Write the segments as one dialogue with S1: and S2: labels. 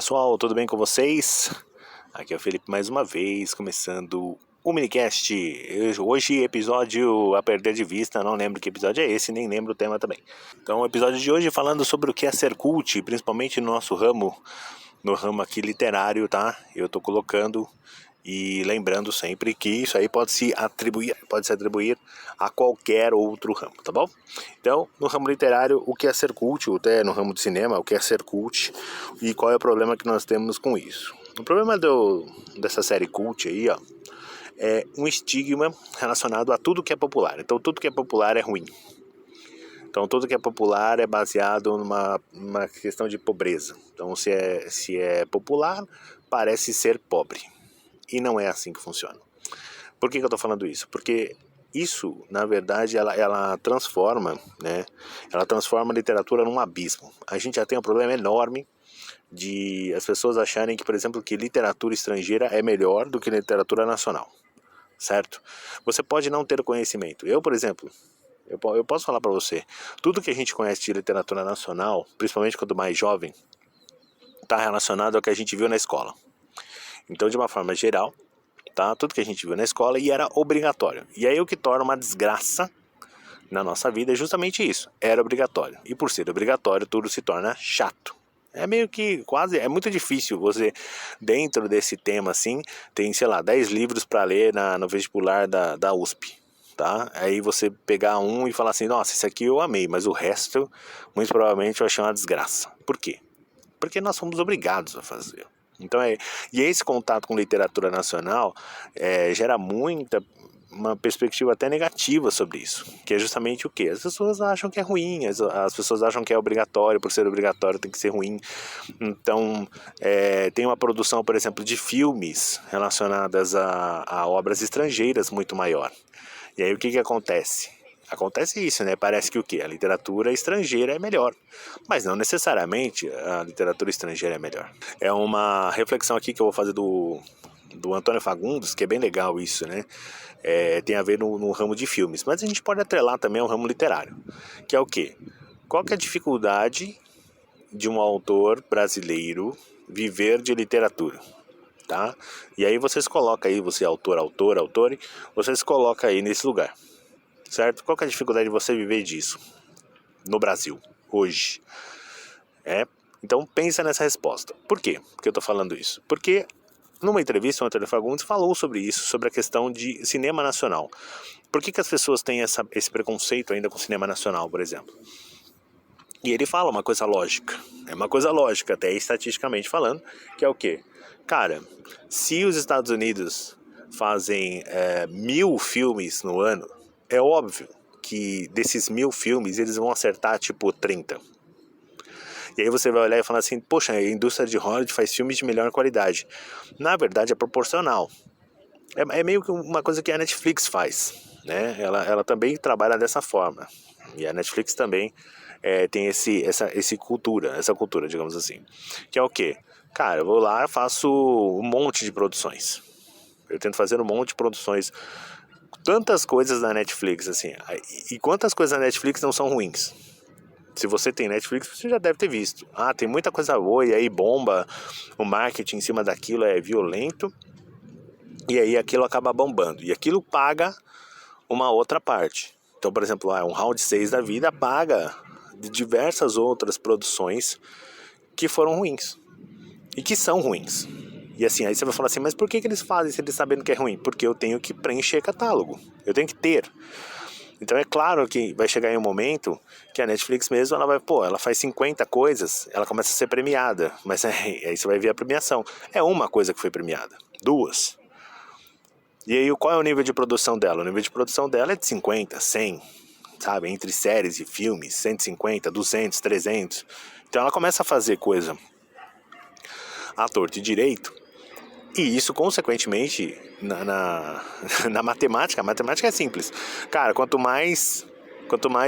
S1: pessoal, tudo bem com vocês? Aqui é o Felipe mais uma vez, começando o minicast. Hoje episódio a perder de vista, não lembro que episódio é esse, nem lembro o tema também. Então o episódio de hoje falando sobre o que é ser cult, principalmente no nosso ramo, no ramo aqui literário, tá? Eu tô colocando e lembrando sempre que isso aí pode se atribuir a qualquer outro ramo, tá bom? Então, no ramo literário, o que é ser cult, até no ramo de cinema, o que é ser cult e qual é o problema que nós temos com isso. O problema dessa série cult aí, ó, é um estigma relacionado a tudo que é popular. Então, tudo que é popular é ruim. Então, tudo que é popular é baseado numa questão de pobreza. Então, se é popular, parece ser pobre. E não é assim que funciona. Por que eu estou falando isso? Porque isso, na verdade, ela transforma, né? Ela transforma a literatura num abismo. A gente já tem um problema enorme de as pessoas acharem que, por exemplo, que literatura estrangeira é melhor do que literatura nacional, certo? Você pode não ter o conhecimento. Eu, por exemplo, eu posso falar para você, tudo que a gente conhece de literatura nacional, principalmente quando mais jovem, está relacionado ao que a gente viu na escola. Então, de uma forma geral, tá? Tudo que a gente viu na escola e era obrigatório. E aí o que torna uma desgraça na nossa vida é justamente isso. Era obrigatório. E por ser obrigatório, tudo se torna chato. É meio que quase, é muito difícil você, dentro desse tema assim, tem, sei lá, 10 livros para ler no vestibular da USP. Tá? Aí você pegar um e falar assim, nossa, esse aqui eu amei, mas o resto, muito provavelmente eu achei uma desgraça. Por quê? Porque nós fomos obrigados a fazer. Então e esse contato com literatura nacional gera uma perspectiva até negativa sobre isso, que é justamente o quê? As pessoas acham que é ruim, as pessoas acham que é obrigatório, por ser obrigatório tem que ser ruim. Então tem uma produção, por exemplo, de filmes relacionadas a obras estrangeiras muito maior. E aí o que acontece? Acontece isso, né? Parece que o quê? A literatura estrangeira é melhor. Mas não necessariamente a literatura estrangeira é melhor. É uma reflexão aqui que eu vou fazer do Antônio Fagundes, que é bem legal isso, né? Tem a ver no ramo de filmes. Mas a gente pode atrelar também ao ramo literário. Que é o quê? Qual que é a dificuldade de um autor brasileiro viver de literatura? Tá? E aí vocês colocam aí, você autore, vocês colocam aí nesse lugar. Certo? Qual que é a dificuldade de você viver disso no Brasil, hoje? Então pensa nessa resposta. Por quê? Porque eu estou falando isso? Porque numa entrevista o Antônio Fagundes falou sobre isso, sobre a questão de cinema nacional. Por que as pessoas têm esse preconceito ainda com o cinema nacional, por exemplo? E ele fala uma coisa lógica. É uma coisa lógica, até estatisticamente falando, que é o quê? Cara, se os Estados Unidos fazem 1000 filmes no ano, é óbvio que desses 1000 filmes eles vão acertar tipo 30. E aí você vai olhar e falar assim, poxa, a indústria de Hollywood faz filmes de melhor qualidade. Na verdade é proporcional. É meio que uma coisa que a Netflix faz, né? Ela também trabalha dessa forma. E a Netflix também tem essa cultura, digamos assim. Que é o quê? Cara, eu vou lá e faço um monte de produções. Eu tento fazer um monte de produções. Tantas coisas da Netflix, assim. E quantas coisas da Netflix não são ruins? Se você tem Netflix, você já deve ter visto. Ah, tem muita coisa boa e aí bomba. O marketing em cima daquilo é violento. E aí aquilo acaba bombando. E aquilo paga uma outra parte. Então, por exemplo, um Round 6 da vida paga de diversas outras produções que foram ruins. E que são ruins. E assim, aí você vai falar assim, mas por que eles fazem se eles sabendo que é ruim? Porque eu tenho que preencher catálogo. Eu tenho que ter. Então é claro que vai chegar em um momento que a Netflix mesmo, ela faz 50 coisas, ela começa a ser premiada. Mas aí você vai ver a premiação. É uma coisa que foi premiada. 2. E aí qual é o nível de produção dela? O nível de produção dela é de 50, 100, sabe? Entre séries e filmes, 150, 200, 300. Então ela começa a fazer coisa à torta e direito. E isso, consequentemente, na matemática, a matemática é simples. Cara, quanto mais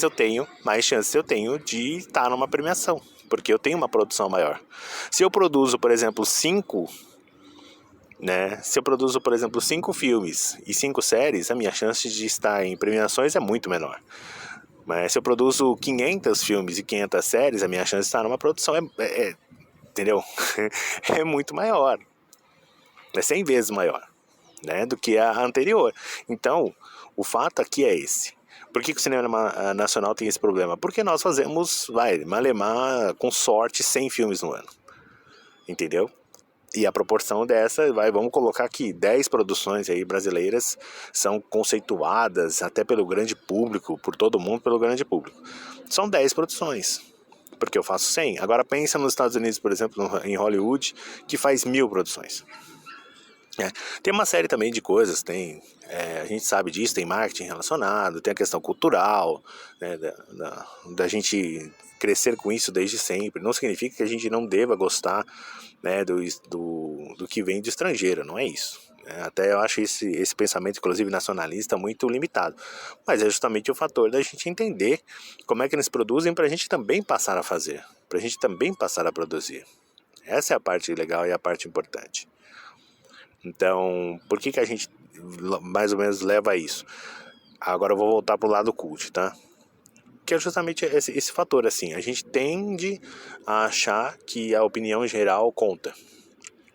S1: eu tenho, mais chances eu tenho de estar numa premiação. Porque eu tenho uma produção maior. Se eu produzo, por exemplo, 5 filmes e 5 séries, a minha chance de estar em premiações é muito menor. Mas se eu produzo 500 filmes e 500 séries, a minha chance de estar numa produção entendeu? É muito maior, é 100 vezes maior, né, do que a anterior. Então, o fato aqui é esse. Por que o cinema nacional tem esse problema? Porque nós fazemos, malemar, com sorte, 100 filmes no ano, entendeu? E a proporção dessa, vamos colocar aqui, 10 produções aí brasileiras são conceituadas até pelo grande público, por todo mundo, pelo grande público. São 10 produções, porque eu faço 100. Agora pensa nos Estados Unidos, por exemplo, em Hollywood, que faz 1000 produções. Tem uma série também de coisas, a gente sabe disso, tem marketing relacionado, tem a questão cultural, né, da gente crescer com isso desde sempre. Não significa que a gente não deva gostar, né, do que vem do estrangeiro, não é isso. Até eu acho esse pensamento, inclusive nacionalista, muito limitado. Mas é justamente o fator da gente entender como é que eles produzem para a gente também passar a fazer, para a gente também passar a produzir. Essa é a parte legal e a parte importante. Então, por que a gente mais ou menos leva a isso? Agora eu vou voltar pro lado cult, tá? Que é justamente esse fator, assim. A gente tende a achar que a opinião geral conta.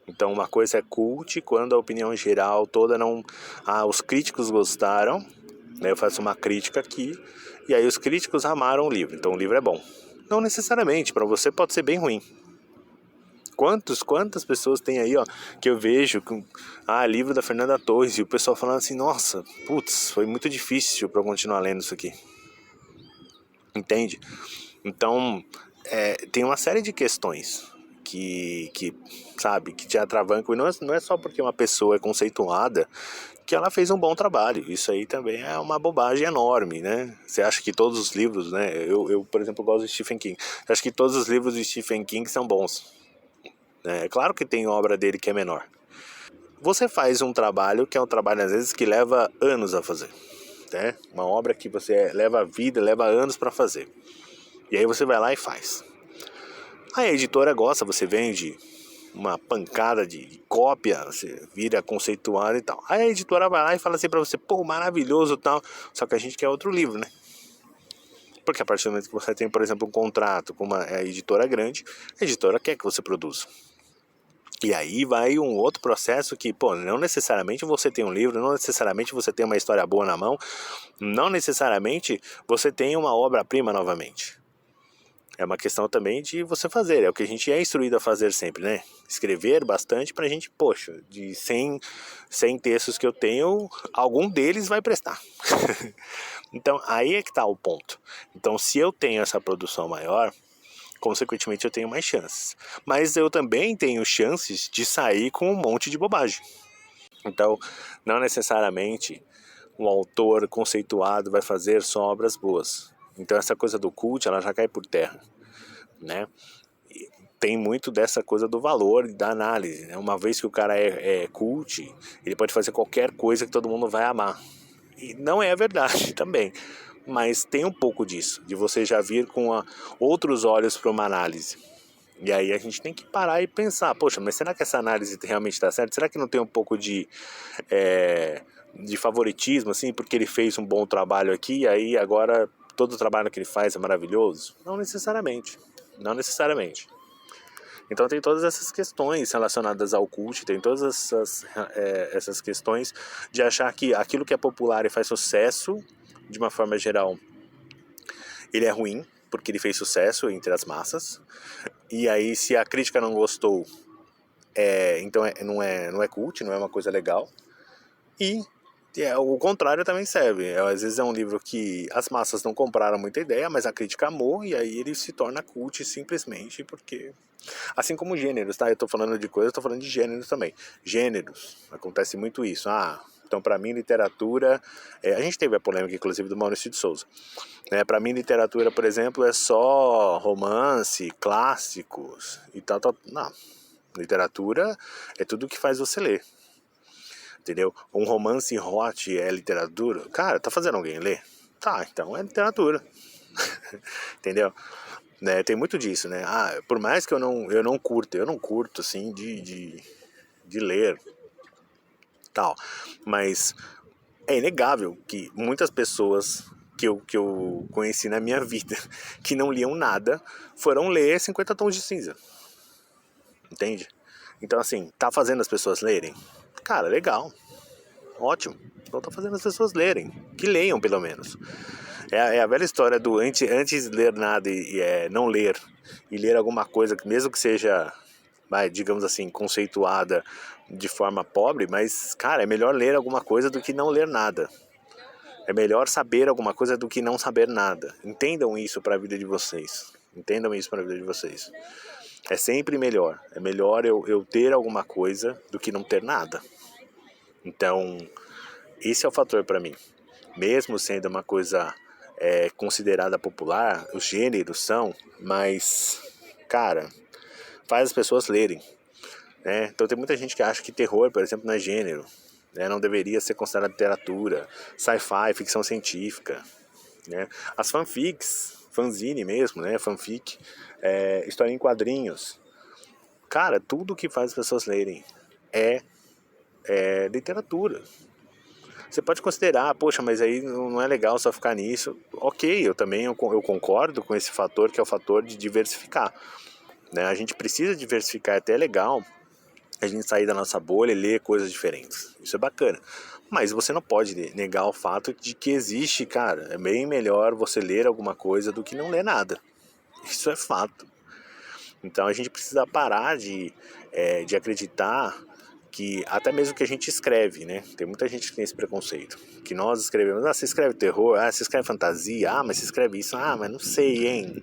S1: Então, uma coisa é cult quando a opinião geral toda não... os críticos gostaram, né? Eu faço uma crítica aqui, e aí os críticos amaram o livro. Então, o livro é bom. Não necessariamente, para você pode ser bem ruim. Quantas pessoas tem aí, ó, que eu vejo com livro da Fernanda Torres e o pessoal falando assim, nossa, putz, foi muito difícil para eu continuar lendo isso aqui. Entende? Então, tem uma série de questões que sabe, que te atravancam, e não é só porque uma pessoa é conceituada que ela fez um bom trabalho. Isso aí também é uma bobagem enorme, né? Você acha que todos os livros, né? Eu por exemplo, gosto de Stephen King. Acho que todos os livros de Stephen King são bons. É claro que tem obra dele que é menor. Você faz um trabalho que é um trabalho às vezes que leva anos a fazer, né? Uma obra que você leva a vida, leva anos para fazer. E aí você vai lá e faz. Aí a editora gosta, você vende uma pancada de cópia, você vira conceituado e tal. Aí a editora vai lá e fala assim para você, pô, maravilhoso e tal, só que a gente quer outro livro, né? Porque a partir do momento que você tem, por exemplo, um contrato com uma editora grande, a editora quer que você produza. E aí vai um outro processo que, não necessariamente você tem um livro, não necessariamente você tem uma história boa na mão, não necessariamente você tem uma obra-prima novamente. É uma questão também de você fazer, é o que a gente é instruído a fazer sempre, né? Escrever bastante pra gente, de 100 textos que eu tenho, algum deles vai prestar. Então, aí é que tá o ponto. Então, se eu tenho essa produção maior, consequentemente eu tenho mais chances. Mas eu também tenho chances de sair com um monte de bobagem. Então, não necessariamente um autor conceituado vai fazer só obras boas. Então essa coisa do cult, ela já cai por terra, né? E tem muito dessa coisa do valor e da análise, né? Uma vez que o cara é cult, ele pode fazer qualquer coisa que todo mundo vai amar. E não é a verdade também. Mas tem um pouco disso, de você já vir com outros olhos para uma análise. E aí a gente tem que parar e pensar, poxa, mas será que essa análise realmente está certa? Será que não tem um pouco de favoritismo, assim, porque ele fez um bom trabalho aqui, e aí agora todo o trabalho que ele faz é maravilhoso? Não necessariamente, não necessariamente. Então tem todas essas questões relacionadas ao cult, tem todas essas questões de achar que aquilo que é popular e faz sucesso, de uma forma geral, ele é ruim, porque ele fez sucesso entre as massas. E aí, se a crítica não gostou, então não é cult, não é uma coisa legal. E o contrário também serve. Às vezes é um livro que as massas não compraram muita ideia, mas a crítica amou, e aí ele se torna cult simplesmente porque... Assim como gêneros, tá? Eu tô falando de coisas, eu tô falando de gêneros também. Gêneros, acontece muito isso. Então para mim literatura... a gente teve a polêmica, inclusive, do Maurício de Souza. Para mim literatura, por exemplo, é só romance, clássicos e tal. Não, literatura é tudo que faz você ler. Entendeu? Um romance hot é literatura? Cara, tá fazendo alguém ler? Tá, então é literatura. Entendeu? Tem muito disso, né? Por mais que eu não curto, assim, de ler, tal. Mas é inegável que muitas pessoas que eu conheci na minha vida, que não liam nada, foram ler 50 Tons de Cinza. entende? Então assim, tá fazendo as pessoas lerem? Cara, legal, ótimo. Então tá fazendo as pessoas lerem, que leiam pelo menos. É a velha história do antes de ler nada e não ler, e ler alguma coisa, mesmo que seja, digamos assim, conceituada de forma pobre, mas, cara, é melhor ler alguma coisa do que não ler nada. É melhor saber alguma coisa do que não saber nada. Entendam isso para a vida de vocês. Entendam isso para a vida de vocês. É sempre melhor. É melhor eu ter alguma coisa do que não ter nada. Então, esse é o fator para mim. Mesmo sendo uma coisa considerada popular, os gêneros são, mas, cara, faz as pessoas lerem. Né? Então tem muita gente que acha que terror, por exemplo, não é gênero. Né? Não deveria ser considerado literatura. Sci-fi, ficção científica. Né? As fanfics, fanzine mesmo, né? Fanfic, história em quadrinhos. Cara, tudo que faz as pessoas lerem é literatura. Você pode considerar, poxa, mas aí não é legal só ficar nisso. Ok, eu concordo com esse fator, que é o fator de diversificar. Né? A gente precisa diversificar, é até legal a gente sair da nossa bolha e ler coisas diferentes. Isso é bacana. Mas você não pode negar o fato de que existe, cara, é bem melhor você ler alguma coisa do que não ler nada. Isso é fato. Então a gente precisa parar de acreditar que até mesmo que a gente escreve, né? Tem muita gente que tem esse preconceito. Que nós escrevemos, você escreve terror, você escreve fantasia, mas você escreve isso, mas não sei, hein?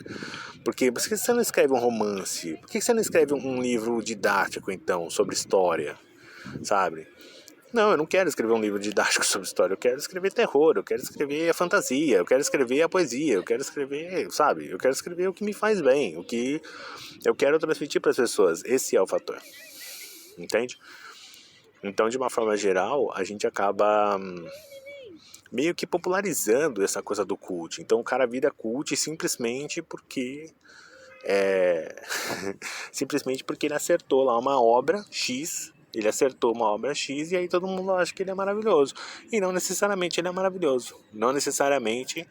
S1: Por que você não escreve um romance? Por que você não escreve um livro didático, então, sobre história? Sabe? Não, eu não quero escrever um livro didático sobre história, eu quero escrever terror, eu quero escrever a fantasia, eu quero escrever a poesia, eu quero escrever, sabe? Eu quero escrever o que me faz bem, o que eu quero transmitir para as pessoas. Esse é o fator, entende? Então, de uma forma geral, a gente acaba meio que popularizando essa coisa do cult. Então, o cara vira cult simplesmente porque simplesmente porque ele acertou lá uma obra X. Ele acertou uma obra X e aí todo mundo acha que ele é maravilhoso. E não necessariamente ele é maravilhoso. Não necessariamente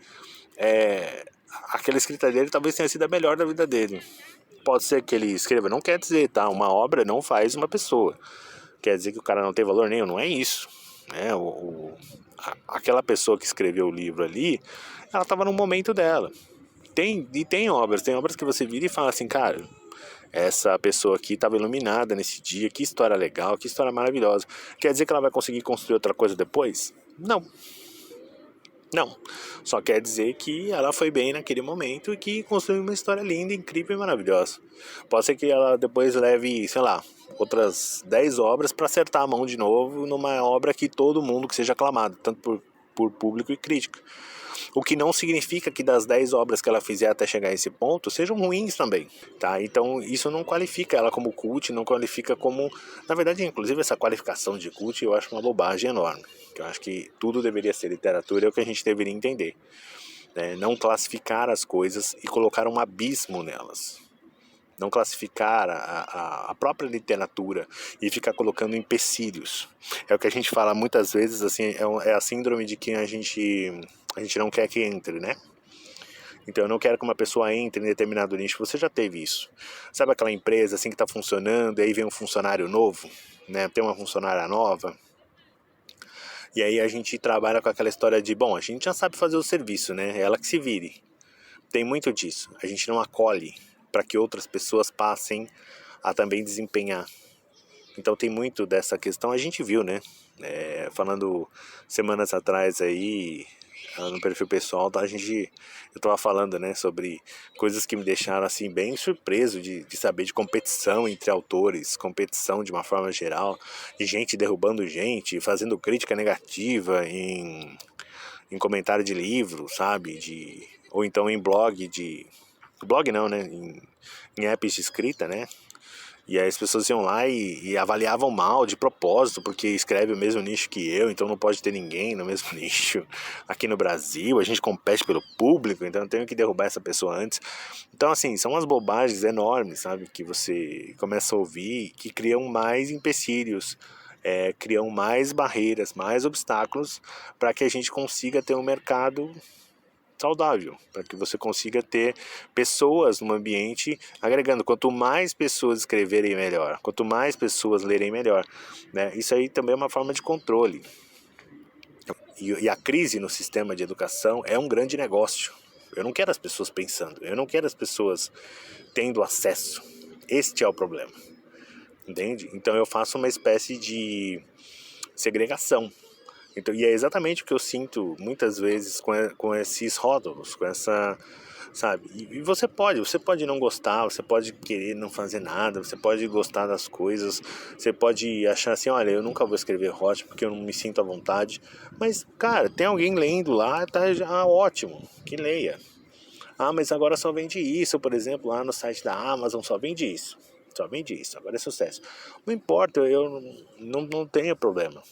S1: aquela escrita dele talvez tenha sido a melhor da vida dele. Pode ser que ele escreva, não quer dizer, tá? Uma obra não faz uma pessoa. Quer dizer que o cara não tem valor nenhum, não é isso. Né? Aquela pessoa que escreveu o livro ali, ela estava no momento dela. Tem obras que você vira e fala assim, cara, essa pessoa aqui estava iluminada nesse dia, que história legal, que história maravilhosa. Quer dizer que ela vai conseguir construir outra coisa depois? Não. Não. Só quer dizer que ela foi bem naquele momento e que construiu uma história linda, incrível e maravilhosa. Pode ser que ela depois leve, sei lá, outras 10 obras para acertar a mão de novo numa obra que todo mundo que seja aclamado, tanto por público e crítica. O que não significa que das 10 obras que ela fizer até chegar a esse ponto sejam ruins também, tá? Então isso não qualifica ela como cult, não qualifica como... Na verdade, inclusive, essa qualificação de cult eu acho uma bobagem enorme. Eu acho que tudo deveria ser literatura, é o que a gente deveria entender. Né? Não classificar as coisas e colocar um abismo nelas. Não classificar a própria literatura e ficar colocando empecilhos. É o que a gente fala muitas vezes, assim, é a síndrome de quem a gente não quer que entre, né? Então eu não quero que uma pessoa entre em determinado nicho. Você já teve isso. Sabe aquela empresa assim que está funcionando e aí vem um funcionário novo, né? Tem uma funcionária nova. E aí a gente trabalha com aquela história de, bom, a gente já sabe fazer o serviço, né? É ela que se vire. Tem muito disso. A gente não acolhe para que outras pessoas passem a também desempenhar. Então tem muito dessa questão, a gente viu, né? Falando semanas atrás aí, no perfil pessoal, eu tava falando, né, sobre coisas que me deixaram assim bem surpreso de saber de competição entre autores, competição de uma forma geral, de gente derrubando gente, fazendo crítica negativa em comentário de livro, sabe? Ou então em blog não, né? Em apps de escrita, né? E aí as pessoas iam lá e avaliavam mal de propósito, porque escreve o mesmo nicho que eu, então não pode ter ninguém no mesmo nicho. Aqui no Brasil, a gente compete pelo público, então eu tenho que derrubar essa pessoa antes. Então, assim, são umas bobagens enormes, sabe? Que você começa a ouvir, que criam mais empecilhos, criam mais barreiras, mais obstáculos para que a gente consiga ter um mercado saudável, para que você consiga ter pessoas no ambiente agregando. Quanto mais pessoas escreverem, melhor. Quanto mais pessoas lerem, melhor, né? Isso aí também é uma forma de controle. E a crise no sistema de educação é um grande negócio. Eu não quero as pessoas pensando, eu não quero as pessoas tendo acesso. Este é o problema, entende? Então eu faço uma espécie de segregação. Então, e é exatamente o que eu sinto muitas vezes com esses rótulos, com essa, sabe? E você pode não gostar, você pode querer não fazer nada, você pode gostar das coisas, você pode achar assim, olha, eu nunca vou escrever hot porque eu não me sinto à vontade. Mas, cara, tem alguém lendo lá, tá já ótimo, que leia. Ah, mas agora só vende isso, por exemplo, lá no site da Amazon só vende isso. Só vende isso, agora é sucesso. Não importa, eu não tenho problema.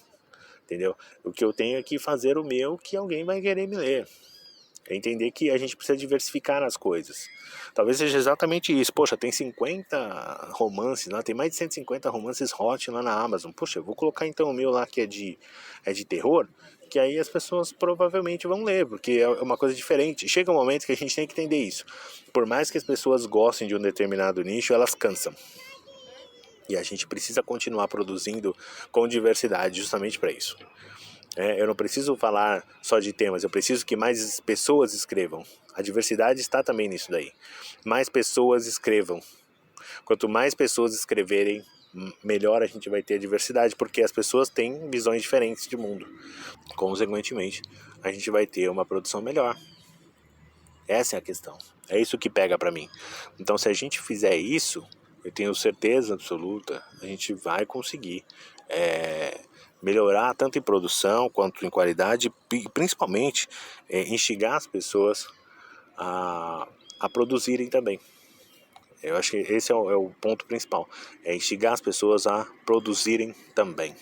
S1: Entendeu? O que eu tenho é que fazer o meu que alguém vai querer me ler. É entender que a gente precisa diversificar as coisas. Talvez seja exatamente isso. Poxa, tem 50 romances lá, tem mais de 150 romances hot lá na Amazon. Poxa, eu vou colocar então o meu lá que é de terror, que aí as pessoas provavelmente vão ler, porque é uma coisa diferente. Chega um momento que a gente tem que entender isso. Por mais que as pessoas gostem de um determinado nicho, elas cansam. E a gente precisa continuar produzindo com diversidade justamente para isso. Eu não preciso falar só de temas, eu preciso que mais pessoas escrevam. A diversidade está também nisso daí. Mais pessoas escrevam. Quanto mais pessoas escreverem, melhor a gente vai ter a diversidade, porque as pessoas têm visões diferentes de mundo. Consequentemente, a gente vai ter uma produção melhor. Essa é a questão. É isso que pega para mim. Então, se a gente fizer isso, eu tenho certeza absoluta, a gente vai conseguir melhorar tanto em produção quanto em qualidade e principalmente instigar as pessoas a produzirem também. Eu acho que esse é o ponto principal, é instigar as pessoas a produzirem também.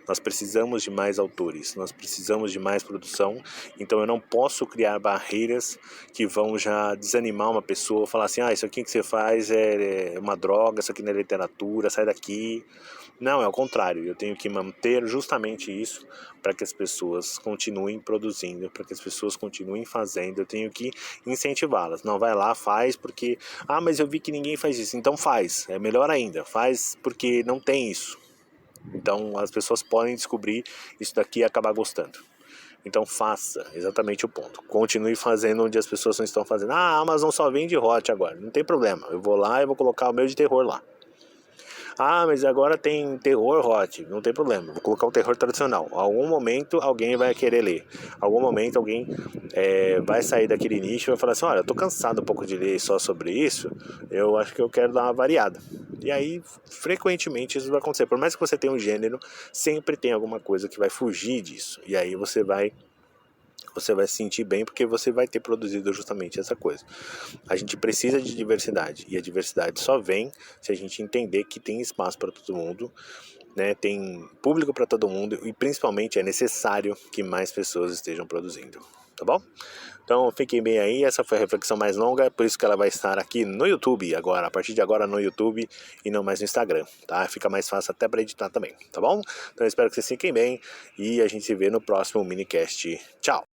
S1: Nós precisamos de mais autores, nós precisamos de mais produção, então eu não posso criar barreiras que vão já desanimar uma pessoa, falar assim, isso aqui que você faz é uma droga, isso aqui não é literatura, sai daqui. Não, é o contrário, eu tenho que manter justamente isso para que as pessoas continuem produzindo, para que as pessoas continuem fazendo, eu tenho que incentivá-las. Não, vai lá, faz porque, mas eu vi que ninguém faz isso, então faz, é melhor ainda, faz porque não tem isso. Então as pessoas podem descobrir isso daqui e acabar gostando. Então faça, exatamente o ponto. Continue fazendo onde as pessoas não estão fazendo. A Amazon só vende hot agora, não tem problema. Eu vou lá e vou colocar o meu de terror lá. Mas agora tem terror hot, não tem problema. Vou colocar o terror tradicional. Algum momento alguém vai querer ler. Algum momento alguém vai sair daquele nicho e vai falar assim, olha, eu tô cansado um pouco de ler só sobre isso, eu acho que eu quero dar uma variada. E aí, frequentemente isso vai acontecer. Por mais que você tenha um gênero, sempre tem alguma coisa que vai fugir disso. E aí você vai se sentir bem porque você vai ter produzido justamente essa coisa. A gente precisa de diversidade e a diversidade só vem se a gente entender que tem espaço para todo mundo, né? Tem público para todo mundo e principalmente é necessário que mais pessoas estejam produzindo, tá bom? Então fiquem bem aí, essa foi a reflexão mais longa, por isso que ela vai estar aqui no YouTube agora, a partir de agora no YouTube e não mais no Instagram, tá? Fica mais fácil até para editar também, tá bom? Então eu espero que vocês fiquem bem e a gente se vê no próximo minicast. Tchau!